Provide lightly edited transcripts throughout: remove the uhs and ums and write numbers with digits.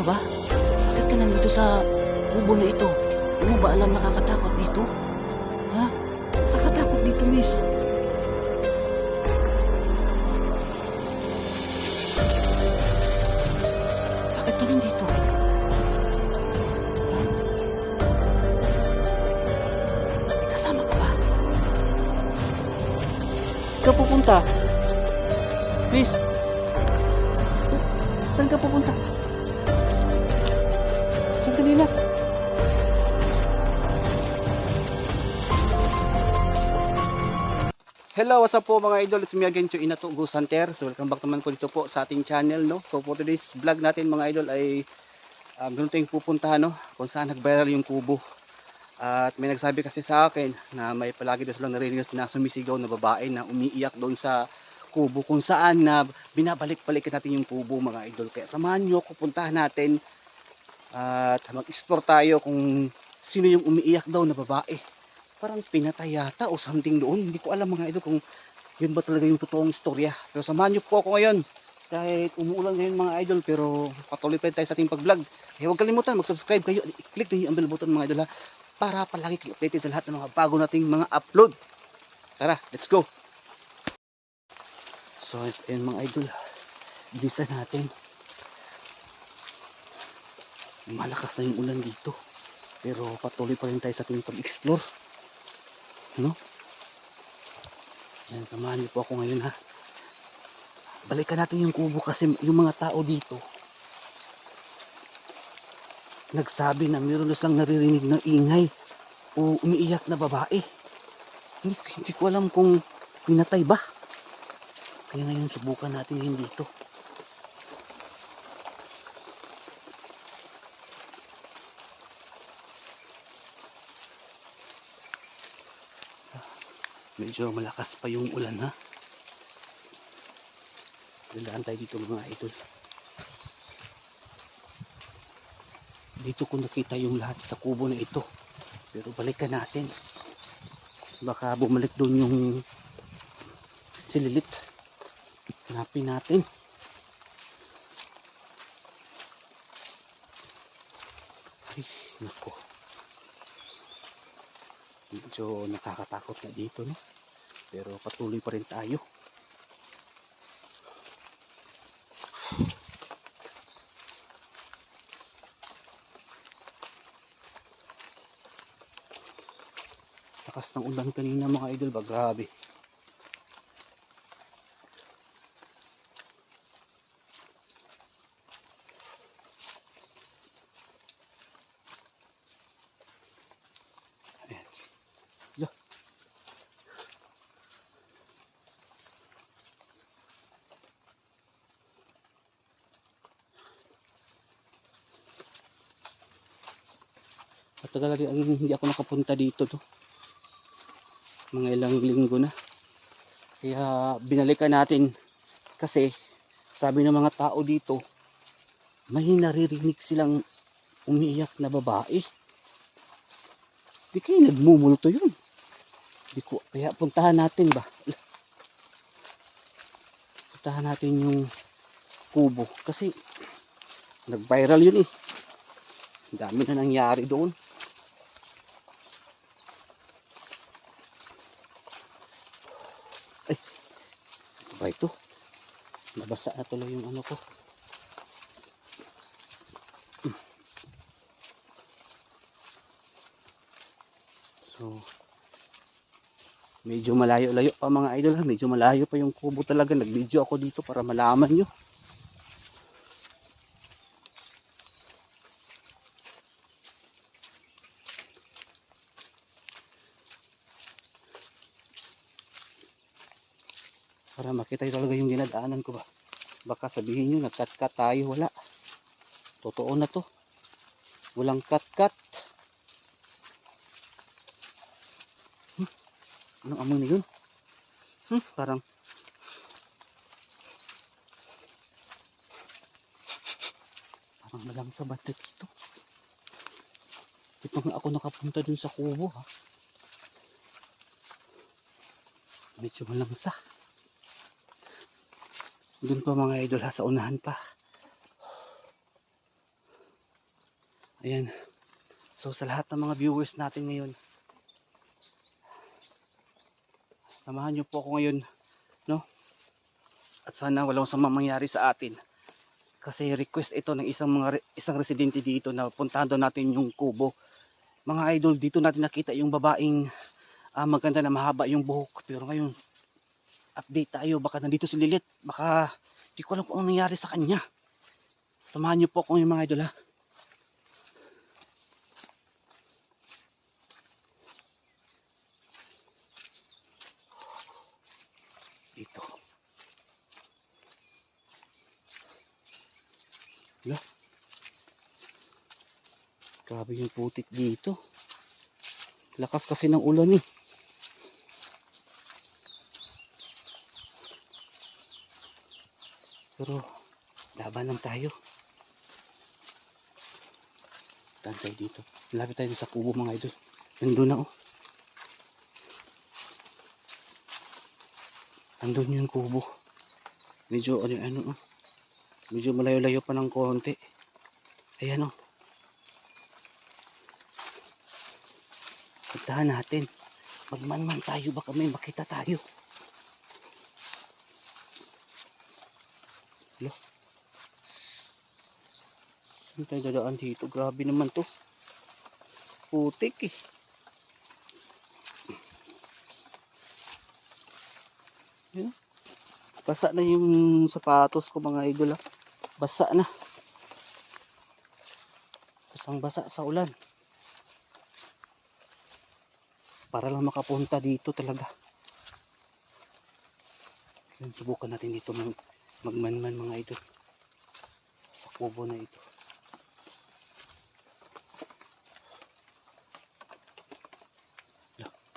ba? Bakit ka nandito sa kubo na ito? Hindi mo ba alam nakakatakot dito? Ha? Nakakatakot dito, miss. Bakit ka nandito? Ha? May kasama ka ba? Saan ka pupunta? Miss? Saan ka pupunta? Sandali lang. Hello, what's up po mga idol? It's me again, Chu Inato Ghost Hunter. So welcome back naman po dito po sa ating channel, no? So for today's vlog natin mga idol ay ganito yung pupuntahan, no? Kung saan nag-viral yung kubo. At may nagsabi kasi sa akin na may palagi doon silang narinig na sumisigaw na babae na umiiyak doon sa kubo, kung saan na binabalik-balikan natin yung kubo mga idol. Kaya samahan nyo, pupuntahan natin at mag-explore tayo kung sino yung umiiyak daw na babae. Parang pinatay yata o something doon. Hindi ko alam mga idol kung yun ba talaga yung totoong istorya. Pero samahan nyo po ako ngayon. Kahit umuulan ngayon mga idol, pero patuloy pa rin tayo sa ating pag-vlog. Kaya huwag kalimutan, mag-subscribe kayo. I-click din yung bell button mga idol ha, para palagi kayo updated sa lahat ng mga bago nating mga upload. Tara, let's go! So, ayun mga idol. Bilisan natin. Malakas na yung ulan dito. Pero patuloy pa rin tayo sa ating pag-explore. No? Yan, samahan niyo po ako ngayon ha. Balikan natin yung kubo kasi yung mga tao dito nagsabi na meron na silang naririnig ng ingay o umiiyak na babae. Hindi ko alam kung pinatay ba. Kaya ngayon subukan natin yun dito. Medyo malakas pa yung ulan ha. Dalaan tayo dito mga idol. Dito ko nakita yung lahat sa kubo na ito. Pero balikan natin. Baka bumalik doon yung sililit. Hanapin natin. Ay, nako. Medyo nakakatakot na dito, no? Pero patuloy pa rin tayo. Lakas ng ulan kanina mga idol ba? Grabe. Ayan. Yeah. Matagal rin hindi ako nakapunta dito to. Mga ilang linggo na. Kaya binalikan natin kasi sabi ng mga tao dito may naririnig silang umiiyak na babae. Di kayo nagmumulto yun. Di ko, kaya puntahan natin ba? Puntahan natin yung kubo kasi nag-viral yun eh. Ang dami na nangyari doon. Ay, ano ba ito? Nabasa na tuloy yung ano ko. So, medyo malayo-layo pa mga idol ha. Medyo malayo pa yung kubo talaga. Nag-video ako dito para malaman nyo. Para makita talaga yung dinadaanan ko ba. Baka sabihin nyo nag-cut-cut tayo. Wala. Totoo na to. Walang cut-cut. Anong amoy na yun? Parang malangsa ba dito? Di pa nga ako nakapunta dun sa kubo ha. Medyo malangsa. Dun pa mga idol ha, sa unahan pa. Ayan. So sa lahat ng mga viewers natin ngayon, samahan niyo po ako ngayon, no? At sana walang samang mangyari sa atin. Kasi request ito ng isang residente dito na puntahan daw natin yung kubo. Mga idol, dito natin nakita yung babaeng maganda na mahaba yung buhok. Pero ngayon, update tayo. Baka nandito si Lilith. Baka di ko alam kung anong nangyari sa kanya. Samahan niyo po ako yung mga idol ha. Dito. Wala. Grabe yung putik dito. Lakas kasi ng ulan eh. Pero laban lang tayo. Tantay dito. Lapit tayo sa kubo mga idol. Nandun na oh. Nandun yung kubo. Medyo ano oh. Medyo malayo-layo pa ng konti. Ayan oh. Puntahan natin. Magmanman tayo, baka may makita tayo. Hello? Saan tayo dadaan dito? Grabe naman to. Putik eh. Ayan. Basa na yung sapatos ko mga idol ha. Basa na. Basang basa sa ulan. Para lang makapunta dito talaga. Subukan natin dito magmanman mga idol. Sa kubo na ito.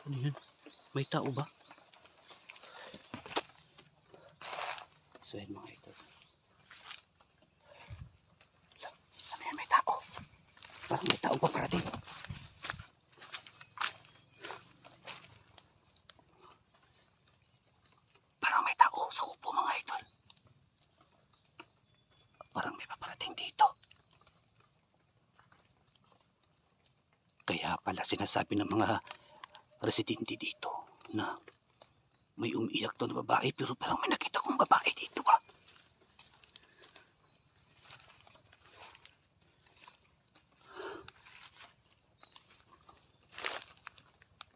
Ano yan? May tao ba? So yan mga idol. Ano yan? May tao. Parang may tao pa parating. Parang may tao sa upo mga idol. Parang may paparating dito. Kaya pala sinasabi ng mga residente dito na may umiiyak daw na babae pero parang may nakita kong babae dito ba?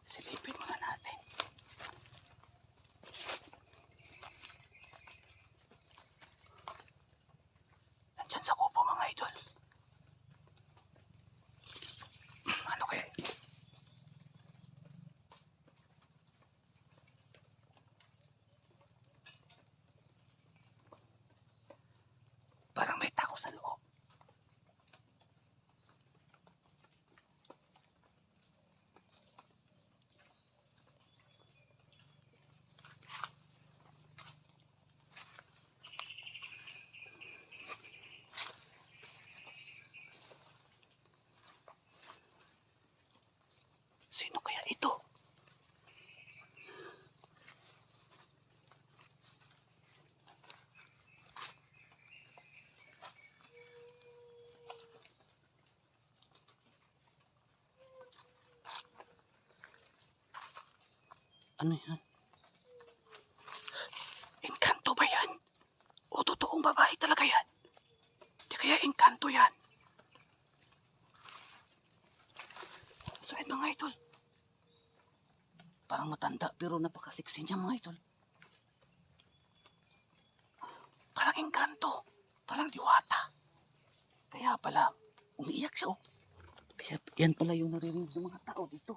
Silipin muna natin. Nandyan sa kubo mga idol. Ano kaya? Parang may tao sa loob. Sino kaya ito? Ano yan? Engkanto ba yan? O totoong babae talaga yan? Di kaya engkanto yan? So yan mga idol. Parang matanda pero napakasiksi niya mga idol. Parang engkanto. Parang diwata. Kaya pala umiiyak siya oh. Kaya yan pala yung naririnig ng mga tao dito.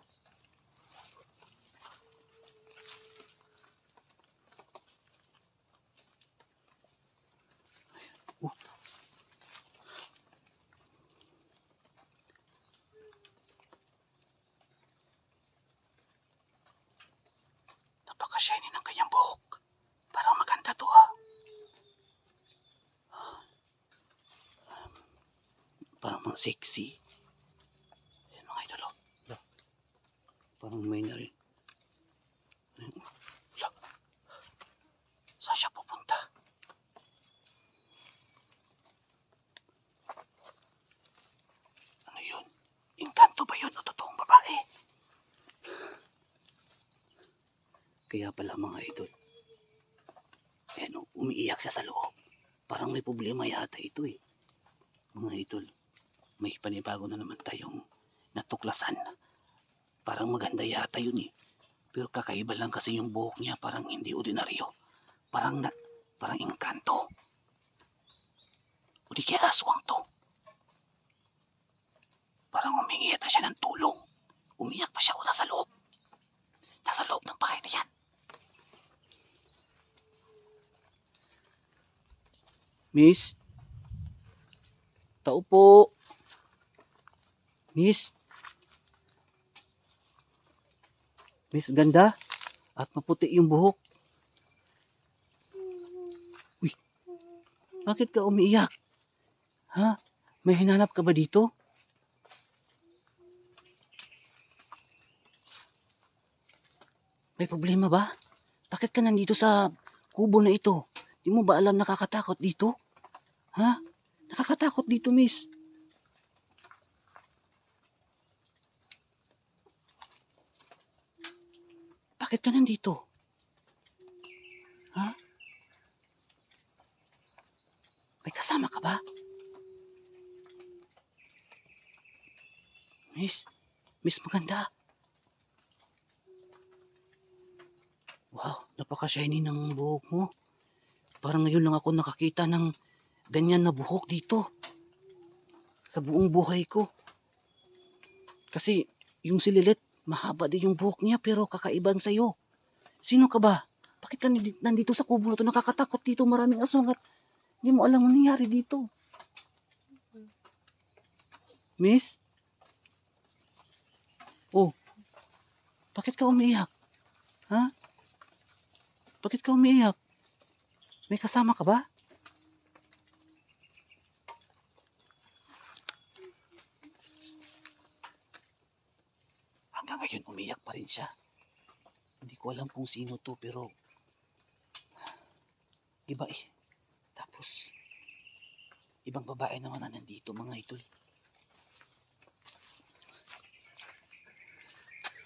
Napaka-shiny ng kanyang buhok. Parang maganda to ha. Parang mga sexy. Ayan mga idol oh. Parang may na rin. Saan siya pupunta? Ano Kaya pala mga idol. Ayan o, umiiyak siya sa loob. Parang may problema yata ito eh. Mga idol, may panibago na naman tayong natuklasan. Parang maganda yata yun eh. Pero kakaiba lang kasi yung buhok niya, parang hindi ordinaryo. Parang engkanto. O di kaya aswang to. Parang humingi yata siya ng tulong. Umiyak pa siya o nasa loob. Nasa loob ng bahay na yan. Miss? Tao po. Miss? Miss ganda? At maputi yung buhok. Uy, bakit ka umiiyak? Ha? May hinanap ka ba dito? May problema ba? Bakit ka nandito sa kubo na ito? Di mo ba alam nakakatakot dito? Ha? Nakakatakot dito, miss. Bakit ka nandito? Ha? May kasama ka ba? Miss? Miss maganda. Wow, napaka-shiny ng buhok mo. Parang ngayon lang ako nakakita ng ganyan na buhok dito. Sa buong buhay ko. Kasi yung si Lilit, mahaba din yung buhok niya pero kakaibang sa'yo. Sino ka ba? Bakit ka nandito sa kubo na to? Nakakatakot dito, maraming aswang at hindi mo alam ang nangyari dito. Miss? Oh, bakit ka umiiyak? Ha? Bakit ka umiiyak? May kasama ka ba? Hanggang ngayon umiiyak pa rin siya. Hindi ko alam kung sino to pero iba eh. Tapos ibang babae naman na nandito mga idol.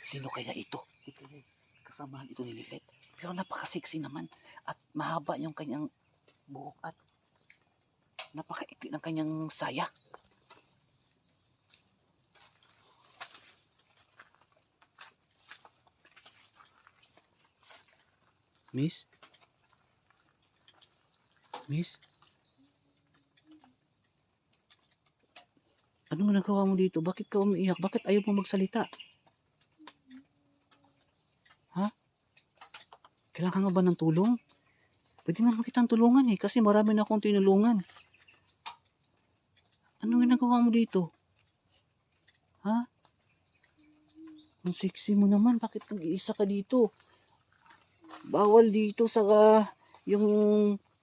Sino kaya ito? Ito yung kasamahan ito ni Lilet. Pero napaka-sexy naman at mahaba yung kanyang buhok at napaka-ikli ng kanyang saya. Miss? Miss? Ano nagawa mo dito? Bakit ka umiiyak? Bakit ayaw mo magsalita? Ha? Kailangan ka ba ng tulong? Pwede naman kitang tulungan eh kasi marami na akong tinulungan. Anong ginagawa mo dito? Ha? Ang sexy mo naman. Bakit nag-iisa ka dito? Bawal dito sa yung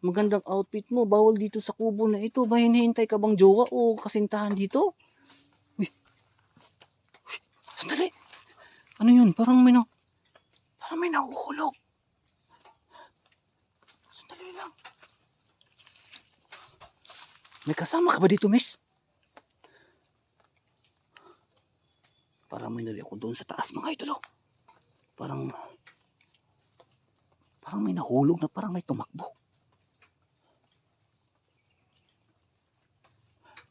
magandang outfit mo. Bawal dito sa kubo na ito. Ba hinihintay ka bang jowa o kasintahan dito? Uy. Uy. Sandali. Ano yun? Parang may nahuhulog. Sandali lang. May kasama ka ba dito, miss? Parang may nali ako doon sa taas mga idolo. Parang may nahulog na parang may tumakbo.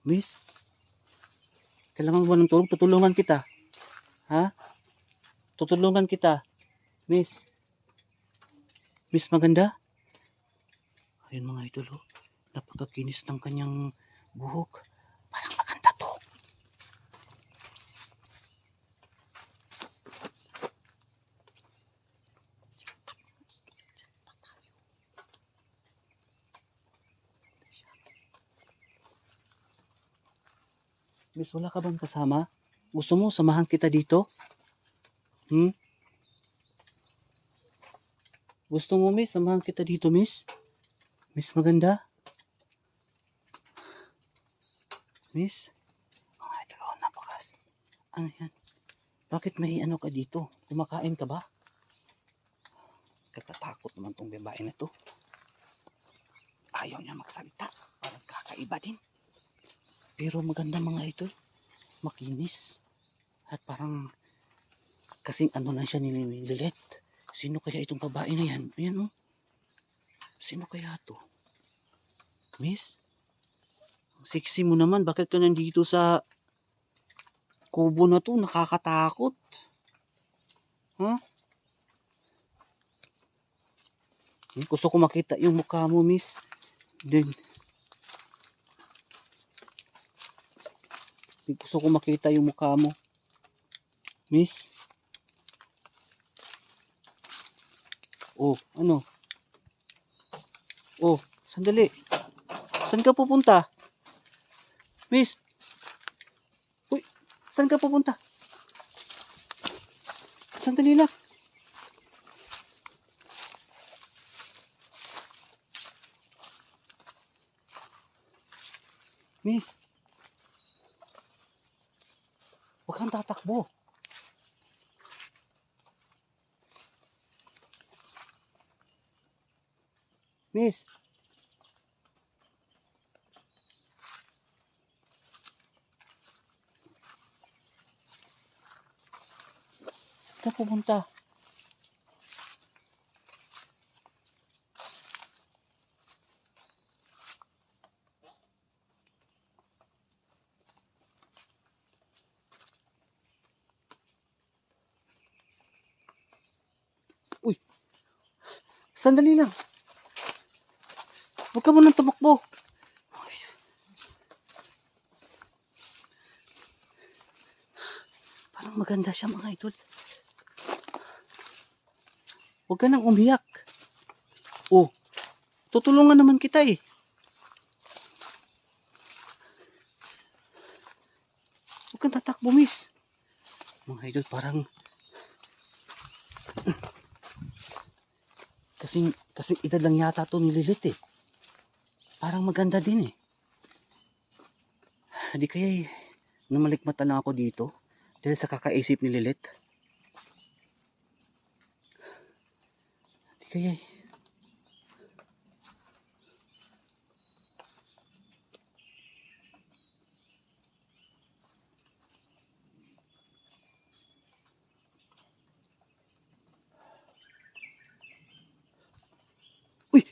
Miss, kailangan mo ba ng tulong? Tutulungan kita. Ha? Tutulungan kita. Miss. Miss maganda? Ayun mga idolo. Napakakinis ng kanyang buhok. Parang maganda to. Miss, wala ka bang kasama? Gusto mo samahan kita dito? Gusto mo, miss, samahan kita dito, miss? Miss maganda? Miss? Mga idol, napakas. Ano yan? Bakit may ano ka dito? Kumakain ka ba? Kakatakot naman tong babae na to. Ayaw niya magsalita. Parang kakaiba din. Pero maganda mga idol. Makinis. At parang kasing ano lang siya ni Lilet. Sino kaya itong babae na yan? Ayan oh. Sino kaya to? Miss? Sexy mo naman. Bakit ka nandito sa kubo na to? Nakakatakot. Ha? Gusto ko makita yung mukha mo, miss. Then, gusto ko makita yung mukha mo. Miss? Oh, ano? Oh, sandali. Saan ka pupunta? Miss? Uy, saan ka pupunta? Sandali lang. Miss? Huwag kang tatakbo. Miss? Saan ka pupunta? Uy, sandali lang. Huwag ka munang tumakbo. Parang maganda siya mga idol. Huwag ka nang umiyak. Oh, tutulungan naman kita eh. Huwag kang tatakbo, miss. Mga idol, parang kasing edad lang yata to ni Lilith eh. Parang maganda din eh. Hindi kaya namalikmata lang ako dito dahil sa kakaisip ni Lilith. Hindi kaya Uy,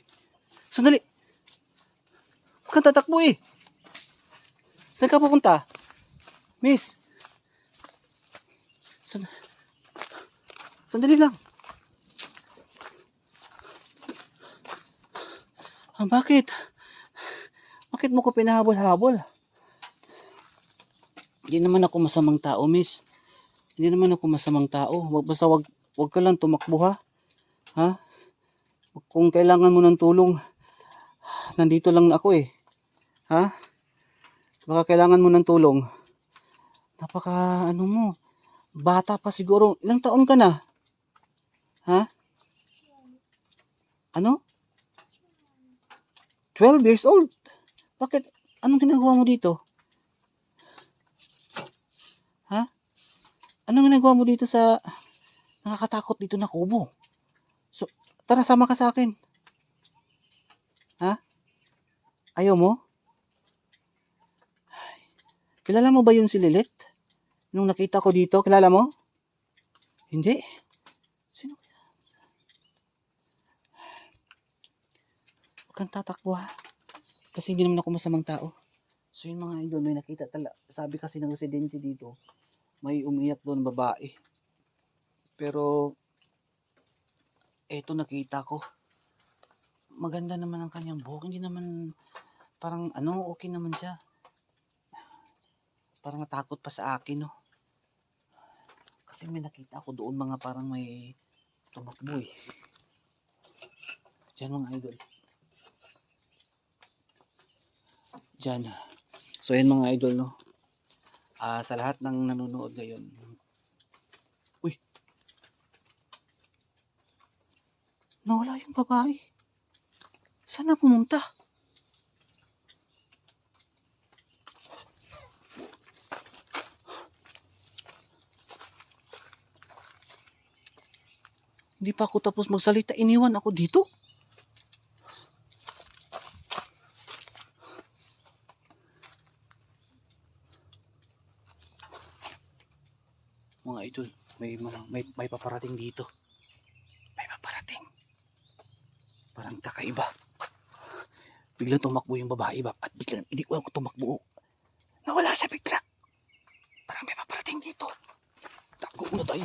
sandali. Huwag kang tatakbo eh. Saan ka pupunta? Miss. Sandali lang. Bakit? Bakit mo ko pinahabol-habol? Hindi naman ako masamang tao, miss. Hindi naman ako masamang tao. Basta wag ka lang tumakbo ha. Ha? Kung kailangan mo ng tulong, nandito lang ako eh. Ha? Baka kailangan mo ng tulong. Napaka ano mo. Bata pa siguro. Ilang taon ka na? Ha? Ano? 12 years old? Bakit? Anong ginagawa mo dito? Ha? Anong ginagawa mo dito sa nakakatakot dito na kubo? So, tara sama ka sa akin. Ha? Ayaw mo? Kilala mo ba yun si Lilith? Nung nakita ko dito, kilala mo? Hindi. Sino kaya? Huwag kang tatakbo ha. Kasi hindi naman ako masamang tao. So yung mga idol, may nakita talaga. Sabi kasi ng residente dito, may umiyak doon babae. Pero, eto nakita ko. Maganda naman ang kanyang buhok. Hindi naman, parang ano, okay naman siya. Parang natakot pa sa akin, no. Kasi may nakita ako doon mga parang may tumakbo eh. Diyan mga idol. Diyan. So yan mga idol, no. Sa lahat ng nanonood ngayon. Uy. Nawala yung babae. Saan na pumunta? Hindi pa ako tapos magsalita. Iniwan ako dito. Mga idol, may paparating dito. kakaiba. Biglang tumakbo yung babae ba? At biglang, hindi ko tumakbo. Nawala siya bigla. Parang may paparating dito. Tago na tayo.